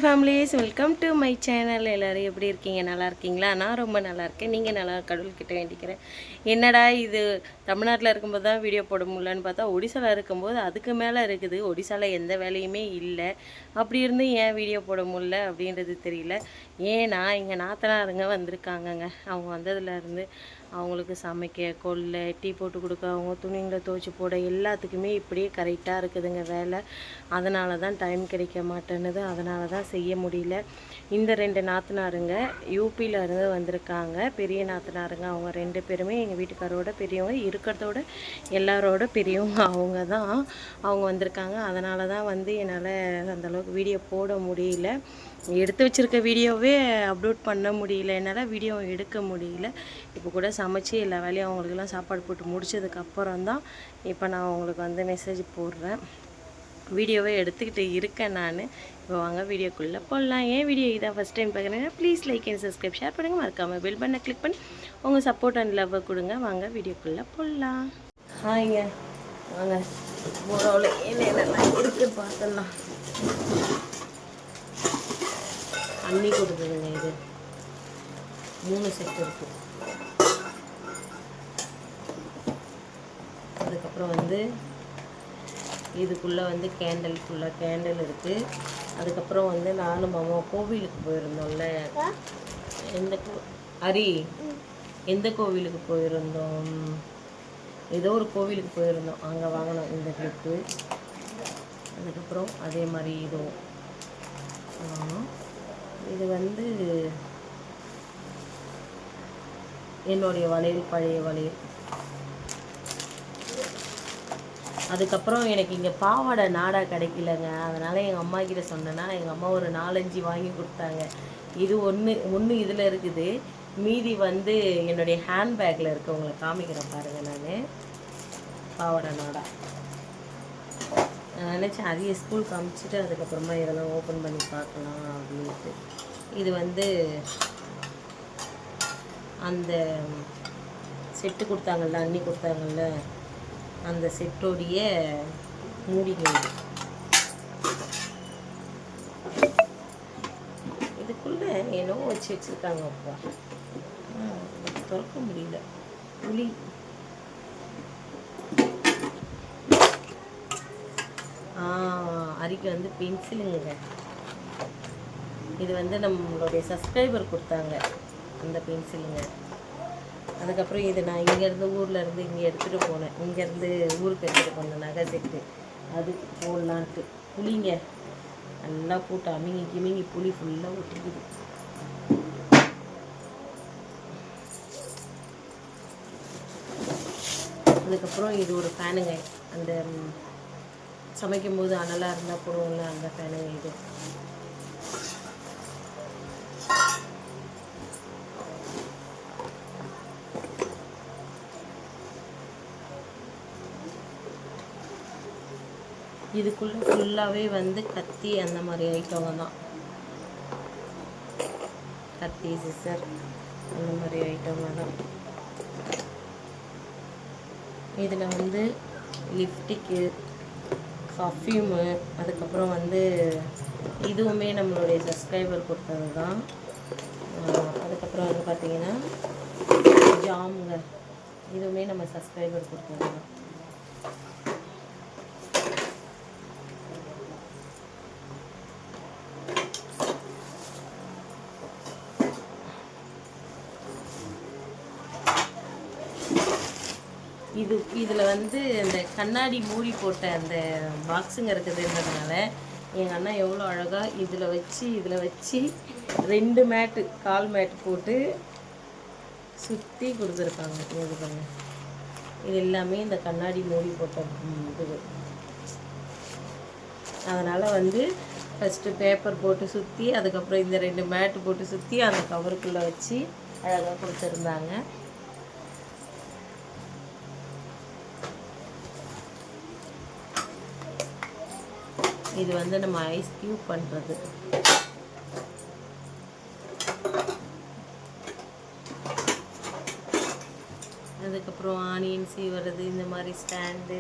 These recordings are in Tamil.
Families, welcome to my channel. எல்லோரும் எப்படி இருக்கீங்க? நல்லா இருக்கீங்களா? நான் ரொம்ப நல்லா இருக்கேன். நீங்கள் நல்லா கடவுள்கிட்ட வேண்டிக்கிறேன். என்னடா இது தமிழ்நாட்டில் இருக்கும்போது தான் வீடியோ போட முடியலன்னு பார்த்தா, ஒடிசாவில் இருக்கும்போது அதுக்கு மேலே இருக்குது. ஒடிசாவில் எந்த வேலையுமே இல்லை. அப்படி இருந்தும் ஏன் வீடியோ போட முடியல அப்படின்றது தெரியல. ஏன்னா எங்கள் நாத்தனாருங்க வந்திருக்காங்கங்க. அவங்க வந்ததுலேருந்து அவங்களுக்கு சமைக்க, கொல்ல, டீ போட்டு கொடுக்க, அவங்க துணிங்களை துவைச்சி போட எல்லாத்துக்குமே இப்படியே கரெக்டாக இருக்குதுங்க வேலை. அதனால தான் டைம் கிடைக்க மாட்டேன்னுது. அதனால தான் செய்ய முடியல. இந்த 2 நாத்தனாருங்க யூபியில் இருந்து வந்திருக்காங்க. பெரிய நாத்தனாருங்க அவங்க 2 பேருமே எங்கள் வீட்டுக்காரோட பெரியவங்க, இருக்கிறதோட எல்லாரோட பெரியவங்க அவங்க தான். அவங்க வந்திருக்காங்க. அதனால தான் என்னால் அந்தளவுக்கு வீடியோ போட முடியல. எடுத்து வச்சுருக்க வீடியோவே அப்லோட் பண்ண முடியல. என்னால் வீடியோ எடுக்க முடியல. இப்போ கூட சமைச்சு எல்லா வேலையும் அவங்களுக்கெல்லாம் சாப்பாடு போட்டு முடிச்சதுக்கப்புறம் தான் இப்போ நான் அவங்களுக்கு மெசேஜ் போடுறேன். வீடியோவை எடுத்துக்கிட்டு இருக்கேன் நான். இப்போ வாங்க வீடியோக்குள்ளே போடலாம். ஏன் வீடியோ இதான் ஃபஸ்ட் டைம் பார்க்குறேன்னா please like and subscribe, share பண்ணுங்கள். மறக்காமல் பெல் பட்டனை கிளிக் பண்ணி உங்கள் சப்போர்ட் அண்ட் லவ்வை கொடுங்க. வாங்க வீடியோக்குள்ளே போடலாம். ஹாய்ங்க, வாங்க போடவில் என்னென்னலாம் இருக்குது பார்த்துடலாம். அன்னி கொடுக்குதுங்க. இது 3 செட் இருக்குது. அதுக்கப்புறம் இதுக்குள்ளே கேண்டில், ஃபுல்லாக கேண்டில் இருக்குது. அதுக்கப்புறம் நானும் மாமா கோவிலுக்கு போயிருந்தோம்ல. எந்த கோவிலுக்கு போயிருந்தோம்? ஏதோ ஒரு கோவிலுக்கு போயிருந்தோம். அங்கே வாங்கினோம் இந்த கிளிப்பு. அதுக்கப்புறம் அதே மாதிரி இதுவும் வாங்கினோம். இது என்னுடைய வளையல், பழைய வளையல். அதுக்கப்புறம் எனக்கு இங்கே பாவாடை நாடா கிடைக்கலங்க. அதனால் எங்கள் அம்மா கிட்ட சொன்னேன்னா எங்கள் அம்மா ஒரு 4-5 வாங்கி கொடுத்தாங்க. இது ஒன்று இதில் இருக்குது. மீதி என்னுடைய ஹேண்ட்பேக்கில் இருக்குது. உங்களை காமிக்கிறேன் பாருங்கள். நான் பாவாடை நாடா நான் நினச்சேன் அதையே ஸ்கூல் காமிச்சிட்டு அதுக்கப்புறமா இதெல்லாம் ஓப்பன் பண்ணி பார்க்கலாம் அப்படின்ட்டு. இது அந்த செட்டு கொடுத்தாங்கள்ல, அன்னி கொடுத்தாங்கள்ல, அந்த செட்டோடைய மூடிங்க. இதுக்குள்ளே என்னவோ வச்சு வச்சுருக்காங்க. அப்பா திறக்க முடியல. புளி அரிக்கு பென்சிலுங்க. இது நம்மளுடைய சப்ஸ்கிரைபர் கொடுத்தாங்க அந்த பென்சிலுங்க. அதுக்கப்புறம் இது நான் இங்கேருந்து ஊர்லேருந்து இங்கே எடுத்துகிட்டு போனேன். இங்கேருந்து ஊருக்கு எடுத்துகிட்டு போனேன் நகை செட்டு. அது போடலான்ட்டு புளிங்க நல்லா போட்டு அமிங்கி புளி ஃபுல்லாக ஒட்டிக்குது. அதுக்கப்புறம் இது ஒரு ஃபேனுங்க. அந்த சமைக்கும்போது அனலாக இருந்தால் போடுவோம்ல, அந்த ஃபேனுங்க இது. இதுக்குள்ளே ஃபுல்லாகவே கத்தி அந்த மாதிரி ஐட்டங்க தான். கத்தி, சிசர் அந்த மாதிரி ஐட்டங்க தான். இதில் லிப்டிக்கு, பர்ஃப்யூமு, அதுக்கப்புறம் இதுவுமே நம்மளுடைய சப்ஸ்கிரைபர் கொடுத்தது தான். அதுக்கப்புறம் பார்த்திங்கன்னா ஜாமுங்க, இதுவுமே நம்ம சப்ஸ்கிரைபர் கொடுத்தது தான். இதில் அந்த கண்ணாடி மூடி போட்ட அந்த பாக்ஸுங்க இருக்குதுன்றதுனால எங்கள் அண்ணா எவ்வளோ அழகாக இதில் வச்சு 2 மேட்டு, கால் மேட்டு போட்டு சுற்றி கொடுத்துருக்காங்க. இது பண்ணு, இது எல்லாமே இந்த கண்ணாடி மூடி போட்ட இது. அதனால் ஃபஸ்ட்டு பேப்பர் போட்டு சுற்றி, அதுக்கப்புறம் இந்த 2 மேட்டு போட்டு சுற்றி அந்த கவருக்குள்ளே வச்சு அழகாக கொடுத்துருந்தாங்க. இது நம்ம ஐஸ் க்யூப் பண்ணுறது. அதுக்கப்புறம் ஆனியன் சீவறது, இந்த மாதிரி ஸ்டாண்டு.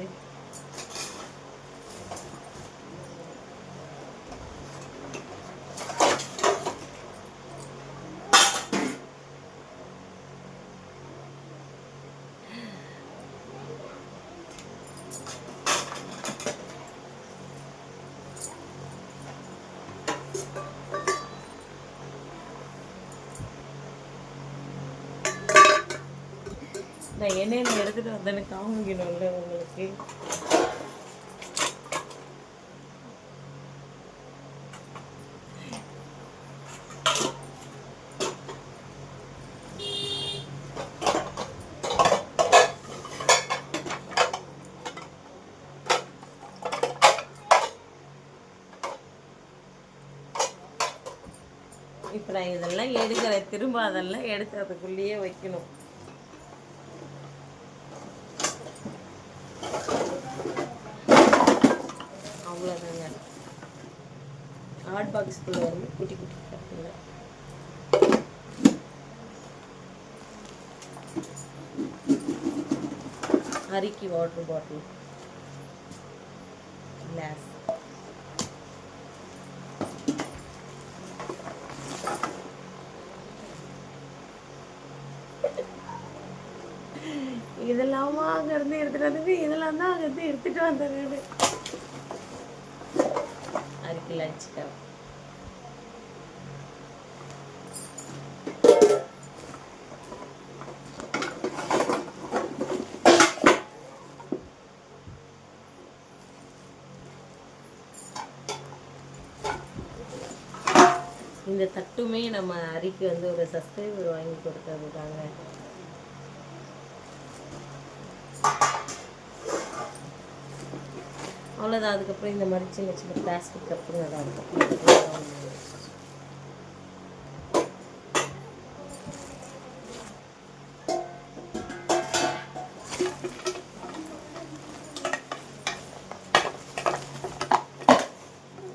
நான் என்னென்ன எடுத்துட்டு வந்தேன்னு காமிக்கணும்ல உங்களுக்கு. இப்போ நான் இதெல்லாம் எடுக்கிறேன், திரும்ப அதெல்லாம் எடுத்து அதுக்குள்ளேயே வைக்கணும். அவ்வளோதாங்க. ஹாட் பாக்ஸ்குள்ளே வந்து குட்டி குட்டி கட்டுங்க. அரிக்கி வாட்டர் பாட்டில், கிளாஸ், இதெல்லாமா அங்கேருந்து எடுத்துகிட்டு வந்து, இதெல்லாம் தான் அங்கேருந்து எடுத்துகிட்டு வந்தேன். அரிக்கி லஞ்ச் கப், இந்த தட்டுமே நம்ம அரிக்கு வந்து ஒரு சப்ஸ்கிரைபர் வாங்கி கொடுத்ததுதாங்க. அவ்வளோதான். அதுக்கப்புறம் இந்த மாதிரி சின்ன சின்ன பிளாஸ்டிக் கப்புங்க தான் இருக்கும்.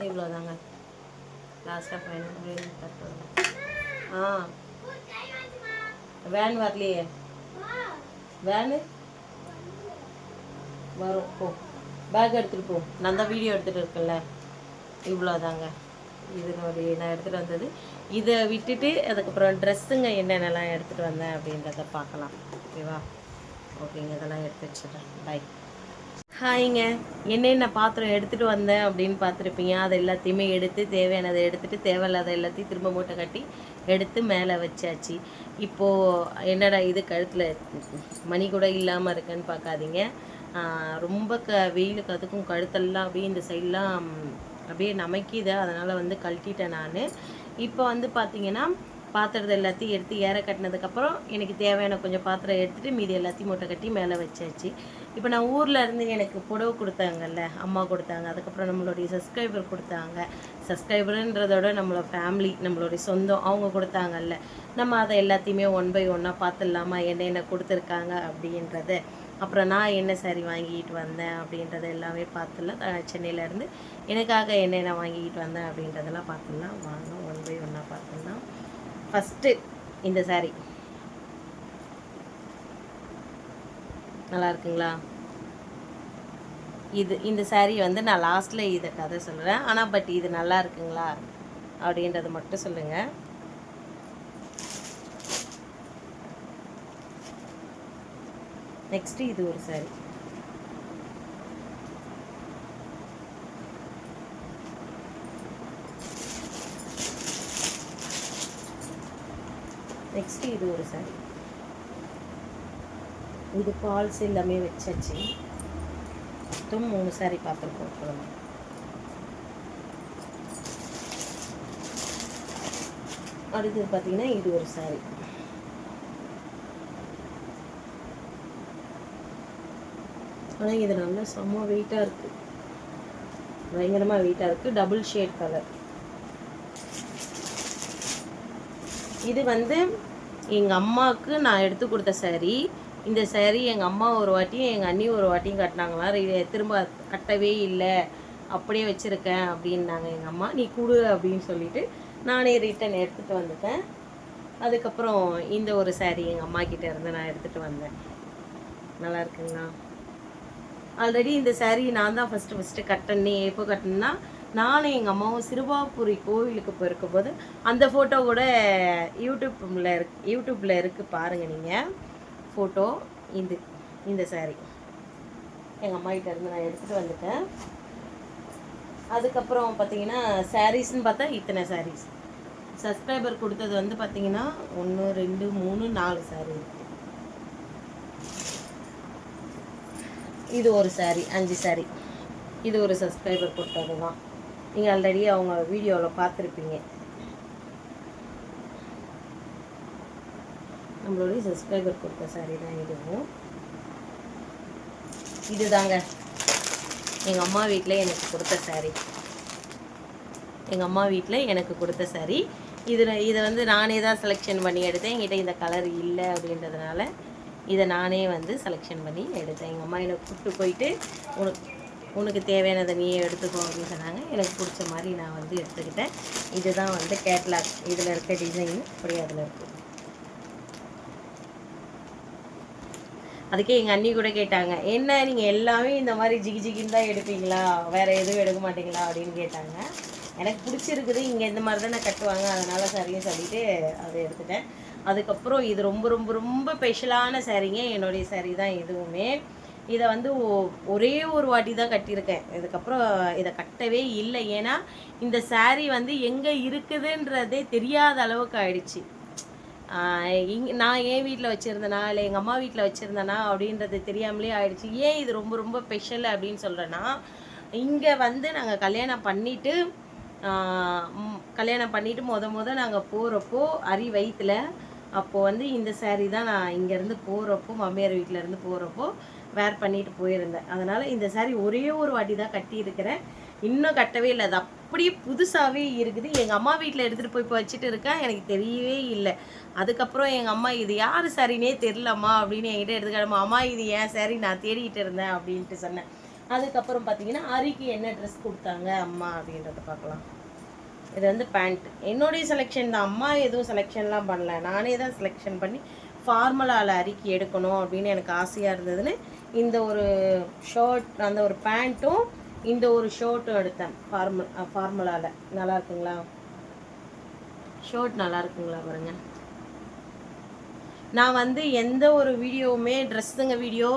இவ்வளோதாங்க. லாஸ்ட்டாக ஃபைனல் தட்டு. வேன் வரலையே, வேனு வரும். போ, பேக் எடுத்துகிட்டு போ. நான் தான் வீடியோ எடுத்துகிட்டு இருக்கேன்ல. இவ்வளோதாங்க. இதனுடைய நான் எடுத்துகிட்டு வந்தது. இதை விட்டுட்டு அதுக்கப்புறம் ட்ரெஸ்ஸுங்க என்னென்னலாம் எடுத்துகிட்டு வந்தேன் அப்படின்றத பார்க்கலாம். ஓகேவா? ஓகேங்க, இதெல்லாம் எடுத்து வச்சுட்றேன். பாய். ஹாய்ங்க. என்னென்ன பாத்திரம் எடுத்துகிட்டு வந்தேன் அப்படின்னு பார்த்துருப்பீங்க. அதை எல்லாத்தையுமே எடுத்து தேவையானதை எடுத்துகிட்டு தேவையில்லாத எல்லாத்தையும் திரும்ப மூட்டை கட்டி எடுத்து மேலே வச்சாச்சு. இப்போது என்னடா இது கழுத்தில் மணி கூட இல்லாமல் இருக்குன்னு பார்க்காதீங்க. ரொம்ப வெயிலுக்கு அதுக்கும் கழுத்தெல்லாம் அப்படியே இந்த சைட்லாம் அப்படியே நமைக்கிது. அதனால் வந்து கழட்டிட்டேன் நான். இப்போ வந்து பார்த்திங்கன்னா பாத்திரத்தை எல்லாத்தையும் எடுத்து ஏற கட்டினதுக்கப்புறம் எனக்கு தேவையான கொஞ்சம் பாத்திரம் எடுத்துகிட்டு மீதி எல்லாத்தையும் மூட்டை கட்டி மேலே வச்சாச்சு. இப்போ நான் ஊரில் இருந்து எனக்கு புடவை கொடுத்தாங்கல்ல, அம்மா கொடுத்தாங்க. அதுக்கப்புறம் நம்மளுடைய சப்ஸ்கிரைபர் கொடுத்தாங்க. சப்ஸ்கிரைபருன்றதோட நம்மளோட ஃபேமிலி, நம்மளுடைய சொந்தம், அவங்க கொடுத்தாங்கல்ல. நம்ம அதை எல்லாத்தையுமே 1 by 1 பார்த்துடலாமா என்னென்ன கொடுத்துருக்காங்க அப்படின்றத. அப்புறம் நான் என்ன சாரி வாங்கிட்டு வந்தேன் அப்படின்றத எல்லாமே பார்த்துடலாம். சென்னையிலேருந்து எனக்காக என்னென்ன வாங்கிக்கிட்டு வந்தேன் அப்படின்றதெல்லாம் பார்த்துடலாம். வாங்க 1 by 1 பார்த்துடலாம். ஃபஸ்ட்டு இந்த சாரி நல்லா இருக்குங்களா? இந்த சாரீ வந்து நான் லாஸ்ட்டில் இதை கதை சொல்கிறேன். ஆனால் பட் இது நல்லா இருக்குங்களா அப்படின்றத மட்டும் சொல்லுங்கள். நெக்ஸ்ட்டு இது ஒரு சாரீ. நெக்ஸ்ட்டு இது ஒரு சாரீ. இது ஃபால்ஸ் எல்லாமே வச்சாச்சு. மொத்தம் 3 சாரீ பார்த்துருக்கோம். அடுத்தது பார்த்தீங்கன்னா இது ஒரு சாரீ. ஆனால் இது நல்லா செம்ம வெயிட்டாக இருக்குது, பயங்கரமாக வெயிட்டாக இருக்குது. Double shade colour. இது வந்து எங்கள் அம்மாவுக்கு நான் எடுத்து கொடுத்த சாரீ. இந்த சாரீ எங்கள் அம்மா ஒரு வாட்டியும் எங்கள் அண்ணி ஒரு வாட்டியும் கட்டினாங்களாம். திரும்ப கட்டவே இல்லை, அப்படியே வச்சுருக்கேன் அப்படின்னாங்க எங்கள் அம்மா. நீ கொடு அப்படின்னு சொல்லிவிட்டு நானே ரிட்டன் எடுத்துகிட்டு வந்துட்டேன். அதுக்கப்புறம் இந்த ஒரு சாரீ எங்கள் அம்மா கிட்டே இருந்து நான் எடுத்துகிட்டு வந்தேன். நல்லா இருக்குங்களா? ஆல்ரெடி இந்த சாரீ நான் தான் ஃபஸ்ட்டு கட்டினே. எப்போ கட்டினேன்னா நானும் எங்கள் அம்மாவும் சிறுவாபுரி கோவிலுக்கு போயிருக்கும் போது அந்த ஃபோட்டோ கூட யூடியூப்பில் இருக்குது பாருங்கள் நீங்கள் ஃபோட்டோ. இந்த சாரீ எங்கள் அம்மா கிட்ட இருந்து நான் எடுத்துகிட்டு வந்துட்டேன். அதுக்கப்புறம் பார்த்தீங்கன்னா சாரீஸ்ன்னு பார்த்தா இத்தனை சாரீஸ். சப்ஸ்கிரைபர் கொடுத்தது வந்து பார்த்தீங்கன்னா 1 2 3 4 சாரீ. இது ஒரு சாரீ, 5 சாரீ. இது ஒரு சப்ஸ்கிரைபர் கொடுத்தது தான். நீங்கள் ஆல்ரெடி அவங்க வீடியோவில் பார்த்துருப்பீங்க. நம்மளுடைய சப்ஸ்கிரைபர் கொடுத்த சாரீ தான் இதுவும். இதுதாங்க எங்கள் அம்மா வீட்டில் எனக்கு கொடுத்த சாரீ. எங்கள் அம்மா வீட்டில் எனக்கு கொடுத்த சாரீ. இதை வந்து நானே தான் செலெக்ஷன் பண்ணி எடுத்தேன். என்கிட்ட இந்த கலர் இல்லை அப்படின்றதுனால இதை நானே வந்து செலெக்ஷன் பண்ணி எடுத்தேன். எங்கள் அம்மா எனக்கு கூப்பிட்டு போயிட்டு உனக்கு தேவையானதை நீயே எடுத்துக்கோ அப்படின்னு சொன்னாங்க. எனக்கு பிடிச்ச மாதிரி நான் வந்து எடுத்துக்கிட்டேன். இதுதான் வந்து கேட்லாக். இதில் இருக்க டிசைன் அப்படி அதில் இருக்குது. அதுக்கே எங்கள் அண்ணி கூட கேட்டாங்க, என்ன நீங்கள் எல்லாமே இந்த மாதிரி ஜிகி ஜிகின்னு தான் எடுப்பீங்களா, வேறு எதுவும் எடுக்க மாட்டீங்களா அப்படின்னு கேட்டாங்க. எனக்கு பிடிச்சிருக்குது, இங்கே இந்த மாதிரி தான் நான் கட்டுவாங்க, அதனால் சரின்னு சொல்லிவிட்டு அதை எடுத்துட்டேன். அதுக்கப்புறம் இது ரொம்ப ரொம்ப ரொம்ப ஸ்பெஷலான சாரீங்க. என்னுடைய சாரீ தான் இதுவுமே. இதை வந்து ஒரே ஒரு வாட்டி தான் கட்டியிருக்கேன். இதுக்கப்புறம் இதை கட்டவே இல்லை. ஏன்னா இந்த சாரீ வந்து எங்கே இருக்குதுன்றதே தெரியாத அளவுக்கு ஆயிடுச்சு. நான் என் வீட்டில் வச்சுருந்தேனா இல்லை எங்கள் அம்மா வீட்டில் வச்சுருந்தேனா அப்படின்றது தெரியாமலே ஆயிடுச்சு. ஏன் இது ரொம்ப ரொம்ப ஸ்பெஷல் அப்படின்னு சொல்கிறேன்னா, இங்கே வந்து நாங்கள் கல்யாணம் பண்ணிவிட்டு நாங்கள் போகிறப்போ அரி வயிற்றுல அப்போது வந்து இந்த சாரீ தான் நான் இங்கேருந்து போகிறப்போ மாமியார் வீட்டிலேருந்து போகிறப்போ வேர் பண்ணிட்டு போயிருந்தேன். அதனால் இந்த சாரீ ஒரே ஒரு வாட்டி தான் கட்டியிருக்கிறேன். இன்னும் கட்டவே இல்லை. அது அப்படியே புதுசாகவே இருக்குது. எங்கள் அம்மா வீட்டில் எடுத்துகிட்டு போய் இப்போ வச்சுட்டு இருக்கேன். எனக்கு தெரியவே இல்லை. அதுக்கப்புறம் எங்கள் அம்மா இது யார் சாரினே தெரிலம்மா அப்படின்னு என்கிட்ட எடுத்துக்கிட்டம்மா, அம்மா இது ஏன் சாரி நான் தேடிக்கிட்டு இருந்தேன் அப்படின்ட்டு சொன்னேன். அதுக்கப்புறம் பார்த்தீங்கன்னா அரிக்கு என்ன ட்ரெஸ் கொடுத்தாங்க அம்மா அப்படின்றத பார்க்கலாம். இது வந்து பேண்ட். என்னுடைய செலெக்ஷன் தான். அம்மா எதுவும் செலெக்ஷன்லாம் பண்ணல, நானே தான் செலெக்ஷன் பண்ணி ஃபார்மலாவில் அரிக்கி எடுக்கணும் அப்படின்னு எனக்கு ஆசையாக இருந்ததுன்னு இந்த ஒரு ஷர்ட், அந்த ஒரு பேண்ட்டும் இந்த ஒரு ஷர்ட்டும் எடுத்தேன். ஃபார்மலாவில். நல்லா இருக்குங்களா ஷர்ட்? நல்லா இருக்குங்களா பாருங்கள். நான் வந்து எந்த ஒரு வீடியோவுமே ட்ரெஸ்ஸுங்க வீடியோ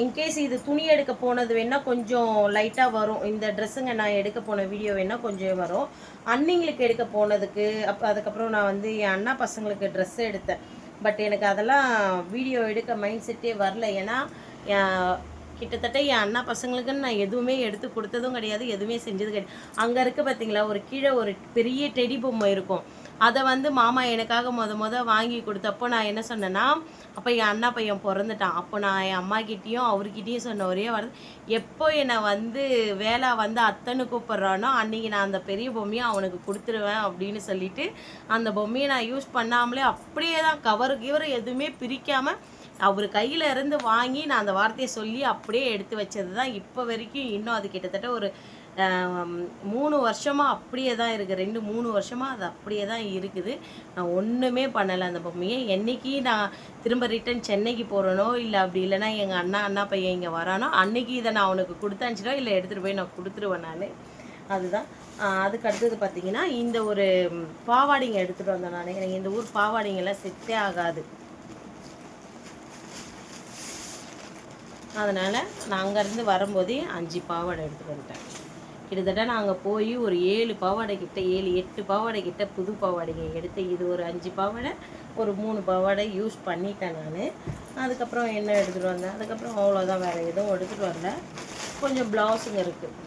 இன்கேஸ் இது துணி எடுக்க போனது வேணால் கொஞ்சம் லைட்டாக வரும். இந்த ட்ரெஸ்ஸுங்க நான் எடுக்க போன வீடியோ வேணால் கொஞ்சம் வரும். அண்ணிங்களுக்கு எடுக்க போனதுக்கு அதுக்கப்புறம் நான் வந்து என் அண்ணா பசங்களுக்கு ட்ரெஸ்ஸு எடுத்தேன். பட் எனக்கு அதெல்லாம் வீடியோ எடுக்க மைண்ட் செட்டே வரல. ஏன்னா கிட்டத்தட்ட என் அண்ணா பசங்களுக்குன்னு நான் எதுவுமே எடுத்து கொடுத்ததும் கிடையாது, எதுவுமே செஞ்சது கிடையாது. அங்கே இருக்க பார்த்தீங்களா ஒரு கீழே ஒரு பெரிய டெடி பொம்மை இருக்கும். அதை வந்து மாமா எனக்காக வாங்கி கொடுத்தப்போ நான் என்ன சொன்னேன்னா, அப்போ என் அண்ணா பையன் பிறந்துட்டான். அப்போ நான் என் அம்மாக்கிட்டேயும் அவர்கிட்டையும் சொன்ன ஒரே வார்த்தை, எப்போ என்னை வந்து வேலை வந்து அத்தனை கூப்பிட்றானோ அன்றைக்கி நான் அந்த பெரிய பொம்மையை அவனுக்கு கொடுத்துருவேன் அப்படின்னு சொல்லிட்டு அந்த பொம்மையை நான் யூஸ் பண்ணாமலே அப்படியே தான் கவரு எதுவுமே பிரிக்காமல் அவர் கையில் இருந்து வாங்கி நான் அந்த வார்த்தையை சொல்லி அப்படியே எடுத்து வச்சது தான் இப்போ வரைக்கும். இன்னும் அது கிட்டத்தட்ட ஒரு 3 வருஷமாக அப்படியே தான் இருக்குது. 2-3 வருஷமாக அது அப்படியே தான் இருக்குது. நான் ஒன்றுமே பண்ணலை அந்த பொம்மையை. என்றைக்கு நான் திரும்ப ரிட்டன் சென்னைக்கு போகிறேனோ இல்லை அப்படி இல்லைனா எங்கள் அண்ணா பையன் இங்கே வரானோ அன்றைக்கி இதை நான் அவனுக்கு கொடுத்தாச்சுனோ இல்லை எடுத்துகிட்டு போய் நான் கொடுத்துருவேன் நான். அதுதான். அதுக்கு அடுத்தது பார்த்திங்கன்னா இந்த ஒரு பாவாடைங்க எடுத்துகிட்டு வந்தேன் நான். எனக்கு இந்த ஊர் பாவாடைங்கெல்லாம் செட்டே ஆகாது. அதனால் நான் அங்கேருந்து வரும்போதே 5 பாவாடை எடுத்துகிட்டு வந்துட்டேன். கிட்டத்தட்ட நாங்கள் போய் ஒரு 7 பாவாடை கிட்ட 7-8 பாவாடை கிட்ட புது பாவாடைங்க எடுத்து, இது ஒரு 5 பாவாடை ஒரு 3 பாவாடை யூஸ் பண்ணிட்டேன் நான். அதுக்கப்புறம் என்ன எடுத்துகிட்டு வந்தேன், அதுக்கப்புறம் அவ்வளோதான், வேறு எதுவும் எடுத்துகிட்டு வரல. கொஞ்சம் ப்ளவுஸுங்க இருக்குது,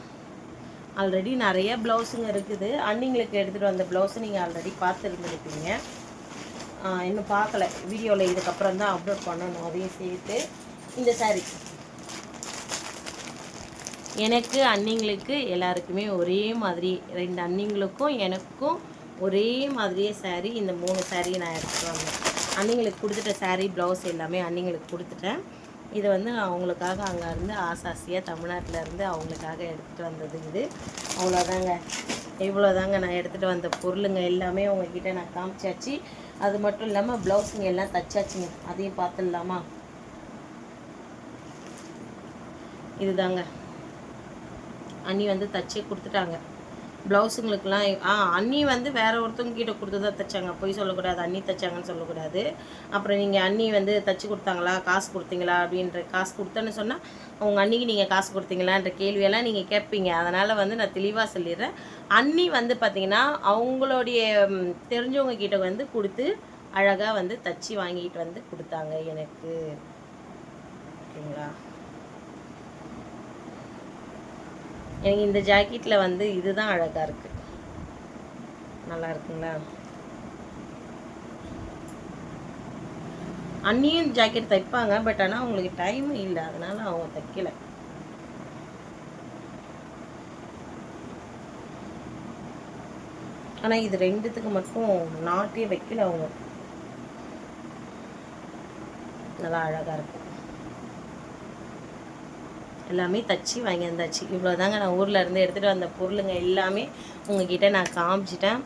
ஆல்ரெடி நிறைய ப்ளவுஸுங்க இருக்குது. அன்னிங்களுக்கு எடுத்துகிட்டு வந்த ப்ளவுஸு நீங்கள் ஆல்ரெடி பார்த்துருந்துருப்பீங்க. இன்னும் பார்க்கல வீடியோவில், இதுக்கப்புறம் தான் அப்லோட் பண்ணணும். அதையும் சேர்த்து இந்த சாரீ எனக்கு அண்ணிங்களுக்கு எல்லாருக்குமே ஒரே மாதிரி, 2 அண்ணிங்களுக்கும் எனக்கும் ஒரே மாதிரியே சாரீ. இந்த 3 சாரீ நான் எடுத்துகிட்டு வந்தேன். அண்ணிங்களுக்கு கொடுத்துட்ட சாரீ ப்ளவுஸ் எல்லாமே அண்ணிங்களுக்கு கொடுத்துட்டேன். இது வந்து நான் அவங்களுக்காக அங்கேருந்து ஆசாசியாக தமிழ்நாட்டில் இருந்து அவங்களுக்காக எடுத்துகிட்டு வந்தது. இது இவ்வளோதாங்க நான் எடுத்துகிட்டு வந்த பொருளுங்க எல்லாமே உங்ககிட்ட நான் காமிச்சாச்சு. அது மட்டும் இல்லாமல் ப்ளவுஸுங்க எல்லாம் தைச்சாச்சுங்க, அதையும் பார்த்துடலாமா? இதுதாங்க அண்ணி வந்து தச்சே கொடுத்துட்டாங்க. ப்ளவுஸுங்களுக்கெலாம் அண்ணி வந்து வேறு ஒருத்தவங்க கிட்ட கொடுத்து தான் தைச்சாங்க, போய் சொல்லக்கூடாது, அண்ணி தைச்சாங்கன்னு சொல்லக்கூடாது. அப்புறம் நீங்கள் அண்ணி வந்து தைச்சி கொடுத்தாங்களா, காசு கொடுத்தீங்களா அப்படின்ற, காசு கொடுத்தேன்னு சொன்னால் உங்கள் அன்னிக்கு நீங்கள் காசு கொடுத்தீங்களான்ற கேள்வியெல்லாம் நீங்கள் கேட்பீங்க. அதனால் வந்து நான் தெளிவாக சொல்லிடுறேன். அண்ணி வந்து பார்த்திங்கன்னா அவங்களுடைய தெரிஞ்சவங்க கிட்ட வந்து கொடுத்து அழகாக வந்து தைச்சி வாங்கிட்டு வந்து கொடுத்தாங்க எனக்கு. ஓகேங்களா? எனக்கு இந்த ஜாக்கெட்டில் வந்து இதுதான் அழகாக இருக்குது. நல்லா இருக்குங்களா? அண்ணியும் ஜாக்கெட் தைப்பாங்க, பட் ஆனால் அவங்களுக்கு டைம் இல்லை, அதனால அவங்க தைக்கல. ஆனால் இது ரெண்டுத்துக்கு மட்டும் நாட்டே வைக்கல அவங்க. நல்லா அழகாக இருக்கும். எல்லாமே தச்சு வாங்கி வந்தாச்சு. இவ்வளோதாங்க நான் ஊரில் இருந்து எடுத்துகிட்டு வந்த பொருளுங்க எல்லாமே உங்ககிட்ட நான் காமிச்சிட்டேன்.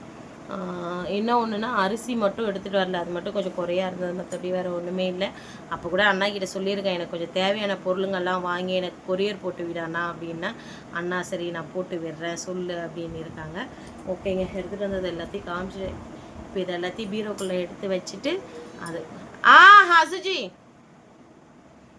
இன்னும் ஒன்றுனா அரிசி மட்டும் எடுத்துகிட்டு வரல, அது மட்டும் கொஞ்சம் குறையாக இருந்தது, மற்றபடி வேறு ஒன்றுமே இல்லை. அப்போ கூட அண்ணா கிட்ட சொல்லியிருக்கேன், எனக்கு கொஞ்சம் தேவையான பொருளுங்கள்லாம் வாங்கி எனக்கு கொரியர் போட்டு விட அண்ணா அப்படின்னா, அண்ணா சரி நான் போட்டு விடுறேன் சொல்லு அப்படின்னு இருக்காங்க. ஓகேங்க, எடுத்துகிட்டு வந்தது எல்லாத்தையும் காமிச்சிட்டேன். இப்போ இது எல்லாத்தையும் பீரோக்குள்ளே எடுத்து வச்சுட்டு அது ஹசுஜி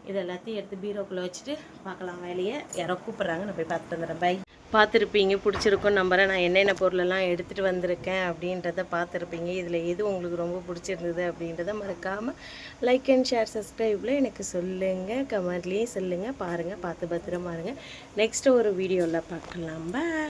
இது எல்லாத்தையும் எடுத்து பீரோக்குள்ளே வச்சுட்டு பார்க்கலாம் வேலையை. யாரோ கூப்பிட்றாங்க, நான் போய் பார்த்துட்டு வந்துடுறேன். பை. பார்த்துருப்பீங்க, பிடிச்சிருக்கும் நம்புறேன். நான் என்னென்ன பொருளெல்லாம் எடுத்துகிட்டு வந்திருக்கேன் அப்படின்றத பார்த்துருப்பீங்க. இதில் எது உங்களுக்கு ரொம்ப பிடிச்சிருந்தது அப்படின்றத மறக்காமல் லைக் அண்ட் ஷேர் சப்ஸ்கிரைபில் எனக்கு சொல்லுங்கள், கமெண்ட்லேயும் சொல்லுங்கள். பாருங்கள், பார்த்து பத்திரமா இருங்க. நெக்ஸ்ட்டு ஒரு வீடியோவில் பார்க்கலாம். பை.